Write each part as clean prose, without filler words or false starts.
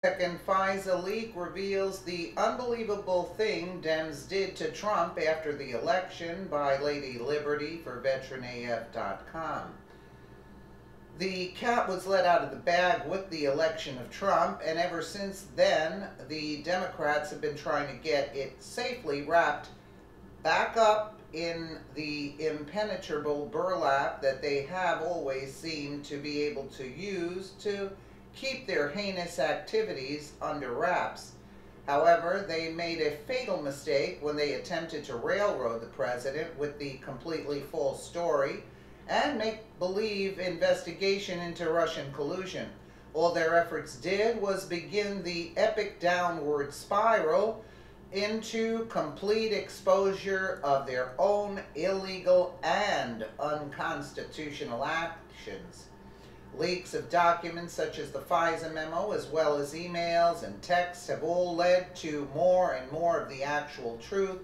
Second Fisa leak reveals the unbelievable thing Dems did to Trump after the election by Lady Liberty for VeteranAF.com. The cat was let out of the bag with the election of Trump, and ever since then, the Democrats have been trying to get it safely wrapped back up in the impenetrable burlap that they have always seemed to be able to use to keep their heinous activities under wraps. However, they made a fatal mistake when they attempted to railroad the president with the completely false story and make-believe investigation into Russian collusion. All their efforts did was begin the epic downward spiral into complete exposure of their own illegal and unconstitutional actions. Leaks of documents such as the Fisa memo, as well as emails and texts, have all led to more and more of the actual truth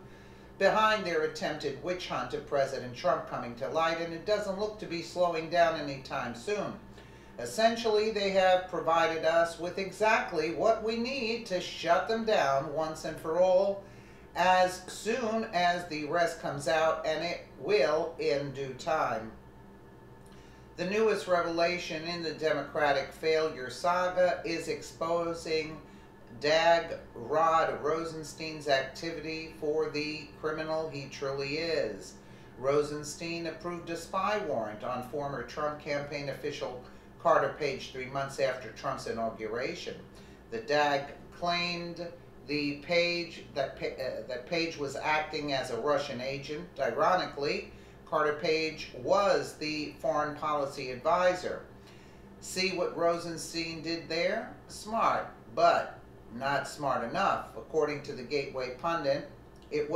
behind their attempted witch hunt of President Trump coming to light, and it doesn't look to be slowing down anytime soon. Essentially, they have provided us with exactly what we need to shut them down once and for all, as soon as the rest comes out, and it will in due time. The newest revelation in the Democratic failure saga is exposing Dag Rod Rosenstein's activity for the criminal he truly is. Rosenstein approved a spy warrant on former Trump campaign official Carter Page 3 months after Trump's inauguration. The DAG claimed that Page was acting as a Russian agent. Ironically, Carter Page was the foreign policy advisor. See what Rosenstein did there? Smart, but not smart enough. According to the Gateway Pundit, it's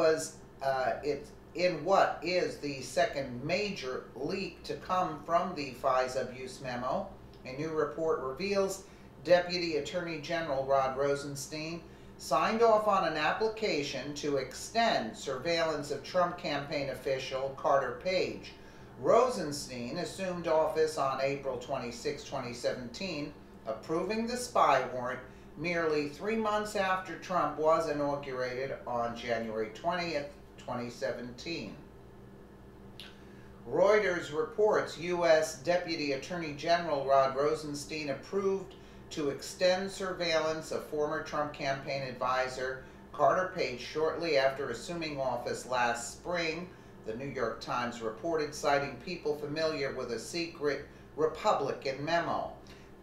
in what is the second major leak to come from the Fisa abuse memo. A new report reveals Deputy Attorney General Rod Rosenstein signed off on an application to extend surveillance of Trump campaign official Carter Page. Rosenstein assumed office on April 26, 2017, approving the spy warrant merely 3 months after Trump was inaugurated on January 20th, 2017. Reuters reports U.S. Deputy Attorney General Rod Rosenstein approved to extend surveillance of former Trump campaign advisor Carter Page shortly after assuming office last spring, the New York Times reported, citing people familiar with a secret Republican memo.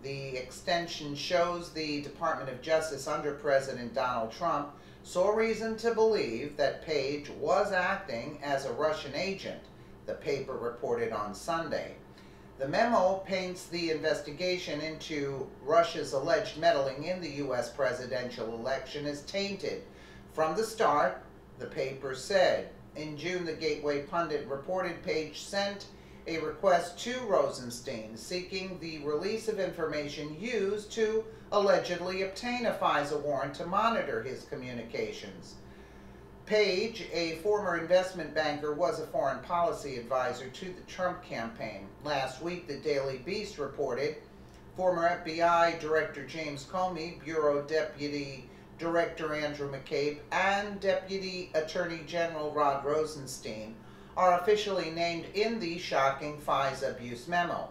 The extension shows the Department of Justice under President Donald Trump saw reason to believe that Page was acting as a Russian agent, the paper reported on Sunday. The memo paints the investigation into Russia's alleged meddling in the U.S. presidential election as tainted. From the start, the paper said. In June, the Gateway Pundit reported Page sent a request to Rosenstein seeking the release of information used to allegedly obtain a Fisa warrant to monitor his communications. Page, a former investment banker, was a foreign policy advisor to the Trump campaign. Last week, the Daily Beast reported former FBI Director James Comey, Bureau Deputy Director Andrew McCabe, and Deputy Attorney General Rod Rosenstein are officially named in the shocking Fisa abuse memo.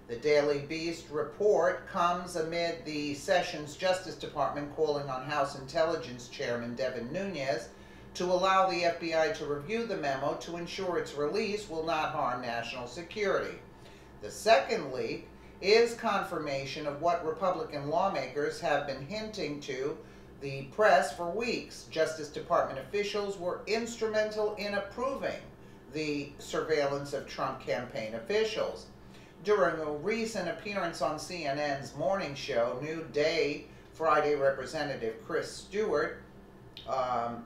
The Daily Beast report comes amid the Sessions Justice Department calling on House Intelligence Chairman Devin Nunes to allow the FBI to review the memo to ensure its release will not harm national security. The second leak is confirmation of what Republican lawmakers have been hinting to the press for weeks. Justice Department officials were instrumental in approving the surveillance of Trump campaign officials. During a recent appearance on CNN's morning show, New Day, Friday, Representative Chris Stewart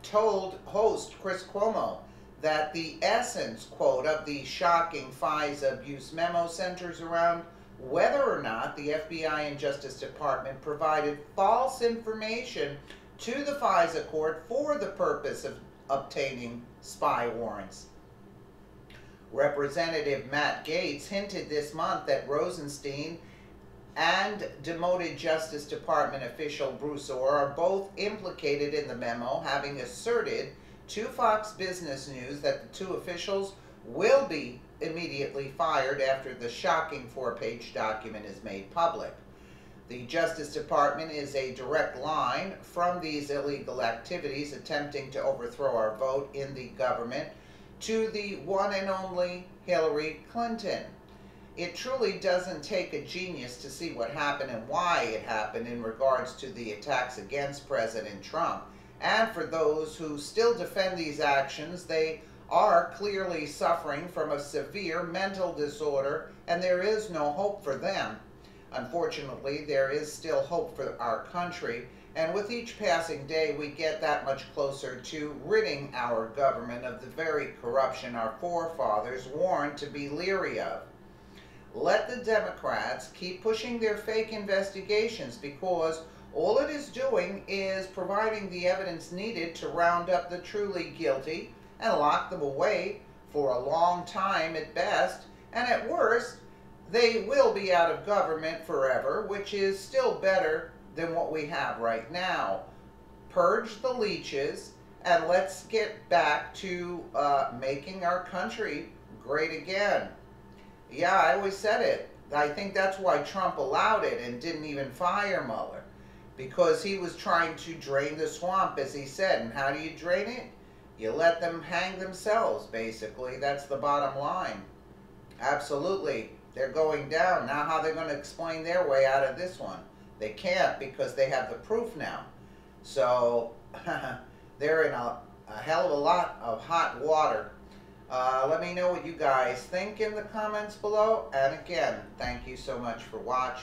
told host Chris Cuomo that the essence, quote, of the shocking Fisa abuse memo centers around whether or not the FBI and Justice Department provided false information to the Fisa court for the purpose of obtaining spy warrants. Representative Matt Gaetz hinted this month that Rosenstein and demoted Justice Department official Bruce Orr are both implicated in the memo, having asserted to Fox Business News that the two officials will be immediately fired after the shocking 4-page document is made public. The Justice Department is a direct line from these illegal activities attempting to overthrow our vote in the government to the one and only Hillary Clinton. It truly doesn't take a genius to see what happened and why it happened in regards to the attacks against President Trump. And for those who still defend these actions, they are clearly suffering from a severe mental disorder, and there is no hope for them. Unfortunately, there is still hope for our country, and with each passing day we get that much closer to ridding our government of the very corruption our forefathers warned to be leery of. Let the Democrats keep pushing their fake investigations, because all it is doing is providing the evidence needed to round up the truly guilty and lock them away for a long time at best, and at worst, they will be out of government forever, which is still better than what we have right now. Purge the leeches, and let's get back to making our country great again. Yeah, I always said it. I think that's why Trump allowed it and didn't even fire Mueller, because he was trying to drain the swamp, as he said. And how do you drain it? You let them hang themselves, basically. That's the bottom line. Absolutely. They're going down. Now how they're going to explain their way out of this one? They can't, because they have the proof now. So they're in a hell of a lot of hot water. Let me know what you guys think in the comments below. And again, thank you so much for watching.